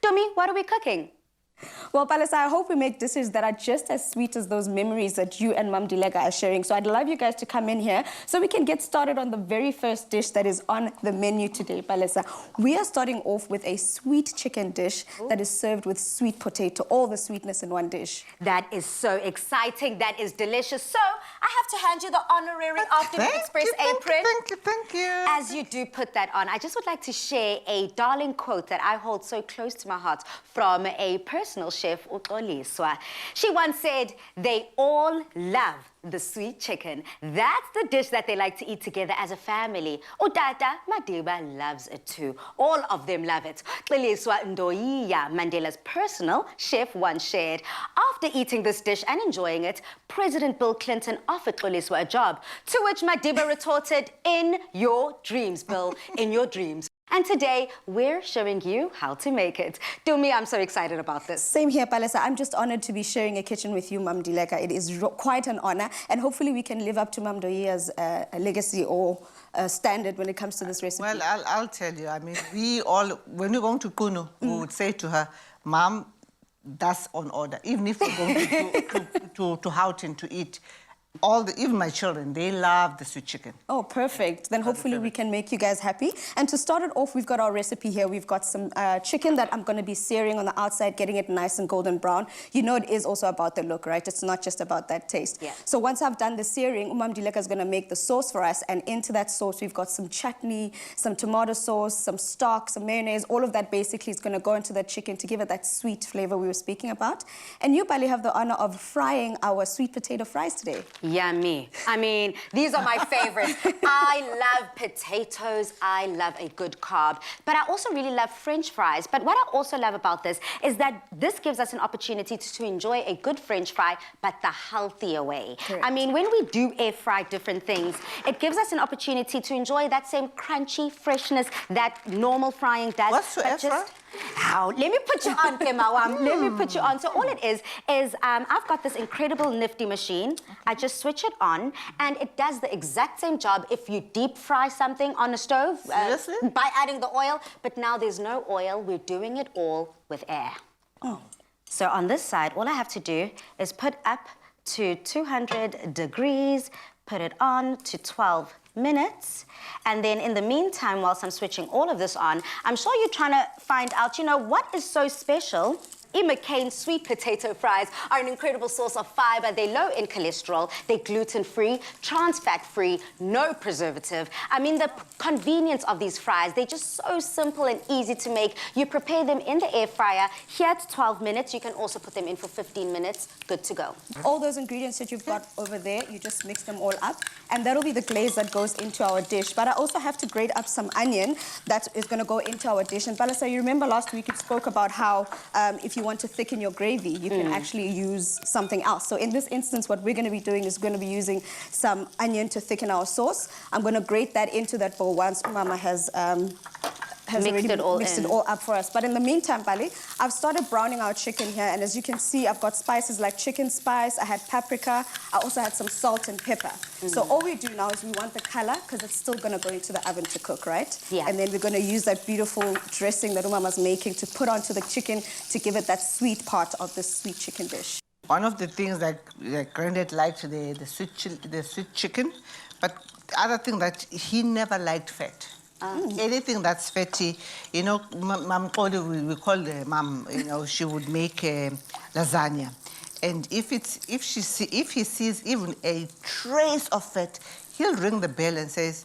Tumi, what are we cooking? Well, Palesa, I hope we make dishes that are just as sweet as those memories that you and Mam Dileka are sharing. So I'd love you guys to come in here so we can get started on the very first dish that is on the menu today, Palesa. We are starting off with a sweet chicken dish that is served with sweet potato, all the sweetness in one dish. That is so exciting. That is delicious. So I have to hand you the honorary Afternoon Express apron. Thank you. As you do put that on, I just would like to share a darling quote that I hold so close to my heart from a personal chef, uXoliswa. She once said, they all love the sweet chicken. That's the dish that they like to eat together as a family. Utata Madiba loves it too. All of them love it. uXoliswa Ndoyiya, Mandela's personal chef, once shared, after eating this dish and enjoying it, President Bill Clinton offered uXoliswa a job, to which Madiba retorted, in your dreams, Bill, in your dreams. And today, we're showing you how to make it. Tumi, I'm so excited about this. Same here, Palesa. I'm just honored to be sharing a kitchen with you, Mam Dileka. It is quite an honor, and hopefully we can live up to Mam Doyia's legacy or standard when it comes to this recipe. Well, I'll tell you. I mean, we all, when we're going to Kunu, we would say to her, Mom, that's on order. Even if we're going to Houghton to eat, even my children, they love the sweet chicken. Oh, perfect. Then hopefully we can make you guys happy. And to start it off, we've got our recipe here. We've got some chicken that I'm going to be searing on the outside, getting it nice and golden brown. You know it is also about the look, right? It's not just about that taste. Yeah. So once I've done the searing, Mam Dileka is going to make the sauce for us. And into that sauce, we've got some chutney, some tomato sauce, some stock, some mayonnaise. All of that basically is going to go into the chicken to give it that sweet flavor we were speaking about. And you, Bali, have the honor of frying our sweet potato fries today. Yummy. I mean, these are my favorites. I love potatoes. I love a good carb. But I also really love French fries. But what I also love about this is that this gives us an opportunity to enjoy a good French fry, but the healthier way. Correct. I mean, when we do air fry different things, it gives us an opportunity to enjoy that same crunchy freshness that normal frying does. What's to air fry? Now, let me put you on, Kemawam. Let me put you on. So all it is I've got this incredible nifty machine. Okay. I just switch it on, and it does the exact same job if you deep fry something on a stove by adding the oil. But now there's no oil. We're doing it all with air. Oh. So on this side, all I have to do is put up to 200 degrees, put it on to 12 minutes, and then in the meantime, whilst I'm switching all of this on, I'm sure you're trying to find out, you know, what is so special. McCain sweet potato fries are an incredible source of fiber. They're low in cholesterol, they're gluten-free, trans fat-free, no preservative. I mean, the convenience of these fries, they're just so simple and easy to make. You prepare them in the air fryer. Here it's 12 minutes. You can also put them in for 15 minutes. Good to go. All those ingredients that you've got over there, you just mix them all up, and that'll be the glaze that goes into our dish. But I also have to grate up some onion that is going to go into our dish. And Palesa, you remember last week it spoke about how if you want to thicken your gravy, you can actually use something else. So in this instance, what we're going to be doing is going to be using some onion to thicken our sauce. I'm going to grate that into that bowl once Mama has mixed it all up for us. But in the meantime, Bali, I've started browning our chicken here, and as you can see, I've got spices like chicken spice, I had paprika, I also had some salt and pepper. So all we do now is we want the color, because it's still going to go into the oven to cook, right? Yeah. And then we're going to use that beautiful dressing that Umama's making to put onto the chicken to give it that sweet part of the sweet chicken dish. One of the things that Granddad liked the sweet chicken, but the other thing that he never liked fat. Anything that's fatty, you know, Mom, we call the Mom, you know, she would make lasagna. And if he sees even a trace of fat, he'll ring the bell and says,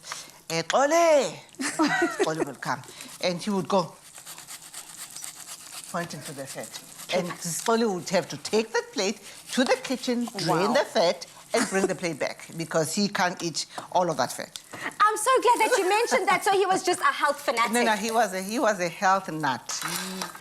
Ole! Ole will come. And he would go, pointing to the fat. And Ole would have to take that plate to the kitchen, drain the fat, and bring the plate back, because he can't eat all of that fat. I'm so glad that you mentioned that. So he was just a health fanatic. No, he was a health nut.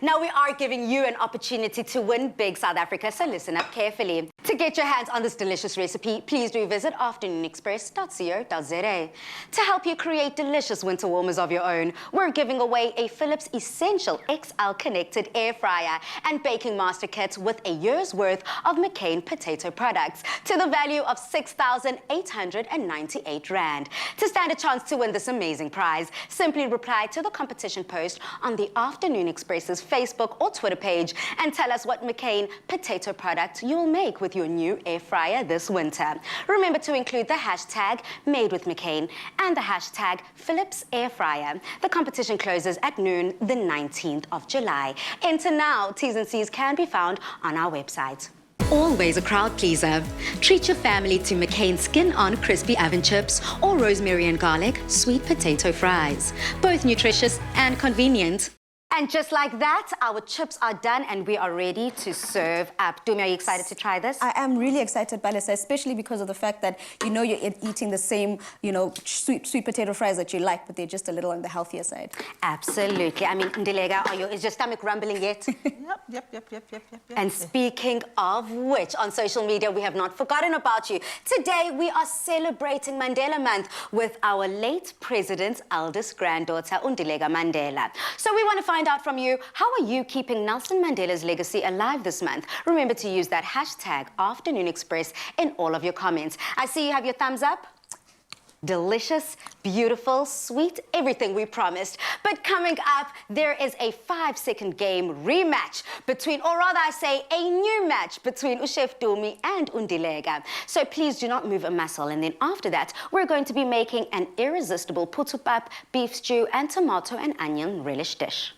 Now we are giving you an opportunity to win big, South Africa, so listen up carefully. To get your hands on this delicious recipe, please do visit afternoonexpress.co.za. To help you create delicious winter warmers of your own, we're giving away a Philips Essential XL connected air fryer and baking master kits with a year's worth of McCain potato products to the value of 6,898 Rand. To stand a chance chance to win this amazing prize. Simply reply to the competition post on the Afternoon Express's Facebook or Twitter page and tell us what McCain potato product you'll make with your new air fryer this winter. Remember to include the hashtag Made with McCain and the hashtag Philips Air Fryer. The competition closes at noon the 19th of July. Enter now. T's and C's can be found on our website. Always a crowd pleaser. Treat your family to McCain skin-on crispy oven chips or rosemary and garlic sweet potato fries. Both nutritious and convenient. And just like that, our chips are done and we are ready to serve up. Dumi, are you excited to try this? I am really excited, Balisa, especially because of the fact that you're eating the same, sweet potato fries that you like, but they're just a little on the healthier side. Absolutely. I mean, Ndilega, is your stomach rumbling yet? Yep. And speaking of which, on social media, we have not forgotten about you. Today, we are celebrating Mandela Month with our late president's eldest granddaughter, Undilega Mandela. So we want to find out from you, how are you keeping Nelson Mandela's legacy alive this month? Remember to use that hashtag Afternoon Express in all of your comments. I see you have your thumbs up. Delicious, beautiful, sweet, everything we promised. But coming up, there is a 5-second game rematch between, or rather I say, a new match between Chef Dumi and Undilega. So please do not move a muscle. And then after that, we're going to be making an irresistible putupap, beef stew, and tomato and onion relish dish.